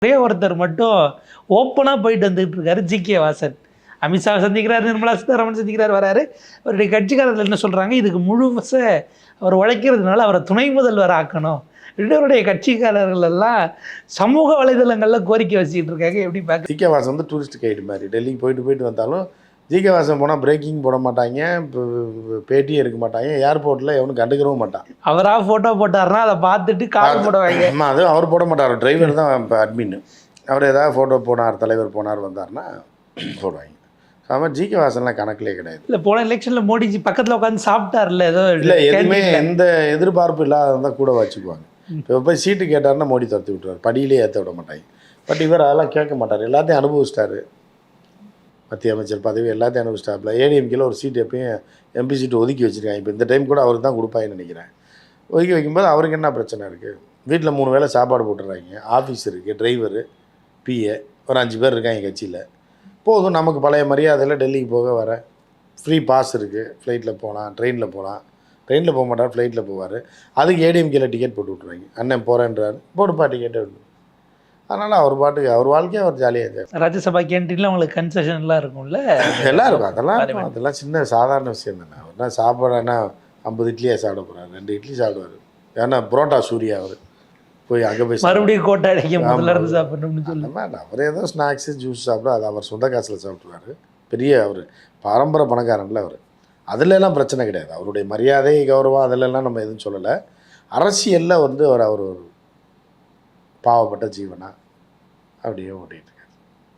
ஒரே ஒருத்தர் மட்டும் ஓப்பனாக போயிட்டு வந்துட்டு இருக்காரு, ஜி.கே. வாசன். அமித்ஷாவை சந்திக்கிறார், நிர்மலா சீதாராமன் சந்திக்கிறார், வராரு. அவருடைய கட்சிக்காரர்கள் என்ன சொல்கிறாங்க, இதுக்கு முழுச அவர் உழைக்கிறதுனால அவரை துணை முதல்வர் ஆக்கணும். அவருடைய கட்சிக்காரர்கள் எல்லாம் சமூக வலைதளங்களில் கோரிக்கை வச்சுக்கிட்டு இருக்காங்க. எப்படி பார்க்க? ஜி.கே. வாசன் வந்து டூரிஸ்ட் கைடு மாதிரி டெல்லிக்கு போயிட்டு வந்தாலும் ஜி.கே. வாசன் போனால் பிரேக்கிங் போட மாட்டாங்க, பேட்டியும் எடுக்க மாட்டாங்க, ஏர்போர்ட்டில் எவனும் கண்டுக்கிறவும் மாட்டான். அவராக ஃபோட்டோ போட்டார்னா அதை பார்த்துட்டு கார் போடுவாங்க. ஆமாம், அது அவர் போட மாட்டார், டிரைவர் தான் இப்போ அட்மின். அவர் ஏதாவது ஃபோட்டோ போனார், தலைவர் போனார் வந்தார்னா போடுவாங்க. ஆமாம், ஜி.கே. வாசன்லாம் கணக்கிலே கிடையாது. இல்லை, போன எலெக்ஷனில் மோடிஜி பக்கத்தில் உட்காந்து சாப்பிட்டார்ல, ஏதோ இல்லை, எதுவுமே எந்த எதிர்பார்ப்பு இல்லாததான் கூட வச்சுக்குவாங்க. இப்போ போய் சீட்டு கேட்டார்னா மோடி துரத்தி விட்டுருவார், படியிலே ஏற்ற விட மாட்டாங்க. பட் இவர் அதெல்லாம் கேட்க மாட்டார், எல்லாத்தையும் அனுபவிச்சிட்டாரு. மத்திய அமைச்சர் பதவி எல்லாத்தையும் அனுபவிச்சிட்டாப்புல. ஏடிஎம்கேல ஒரு சீட் எப்பயும் எம்பி சீட்டு ஒதுக்கி வச்சுருக்காங்க. இப்போ இந்த டைம் கூட அவருக்கு தான் கொடுப்பாங்கன்னு நினைக்கிறேன். ஒதுக்கி வைக்கும்போது அவருக்கு என்ன பிரச்சனை இருக்குது? வீட்டில் 3 வேளை சாப்பாடு போட்டுடுறாங்க, ஆஃபீஸ் இருக்குது, டிரைவரு, பிஏ, ஒரு 5 பேர் இருக்காங்க கட்சியில். போதும், நமக்கு பழைய மரியாதையில் டெல்லிக்கு போக வர ஃப்ரீ பாஸ் இருக்குது. ஃப்ளைட்டில் போகலாம், ட்ரெயினில் போகலாம். ட்ரெயினில் போக மாட்டார், ஃப்ளைட்டில் போவார். அதுக்கு ஏடிஎம்கேல டிக்கெட் போட்டு விட்ருவாங்க. அண்ணன் போகிறேன்றாரு, போட்டுப்பா டிக்கெட்டை விட்டு. அதனால் அவர் பாட்டுக்கு அவர் வாழ்க்கையை அவர் ஜாலியாக இருந்தார். ராஜ்யசபா கேன்டீனில் அவங்களுக்கு கன்செஷன்லாம் இருக்கும்ல, எல்லாம் இருக்கும். அதெல்லாம் சின்ன சாதாரண விஷயம் தானே. அவர்னா சாப்பாடுனா 50 இட்லியாக சாப்பிட போகிறார், 2 இட்லி சாப்பிடுவார். ஏன்னா புரோட்டா சூர்யா அவர் போய் அங்கே போய் மறுபடியும் கோட்டை அடிக்க முதல்ல இருந்து சாப்பிடணும்னு சொல்லுவேன். அவர் ஏதோ ஸ்நாக்ஸு ஜூஸ் சாப்பிட, அது அவர் சொந்த காசில் சாப்பிடுவார். பெரிய அவர் பாரம்பரிய பணக்காரன்ல அவர். அதிலெல்லாம் பிரச்சனை கிடையாது. அவருடைய மரியாதை, கௌரவம் அதிலெல்லாம் நம்ம எதுவும் சொல்லலை. அரசியலில் வந்து அவர் ஒரு பாவப்பட்ட ஜீவனா அப்படியே ஓட்டிகிட்டு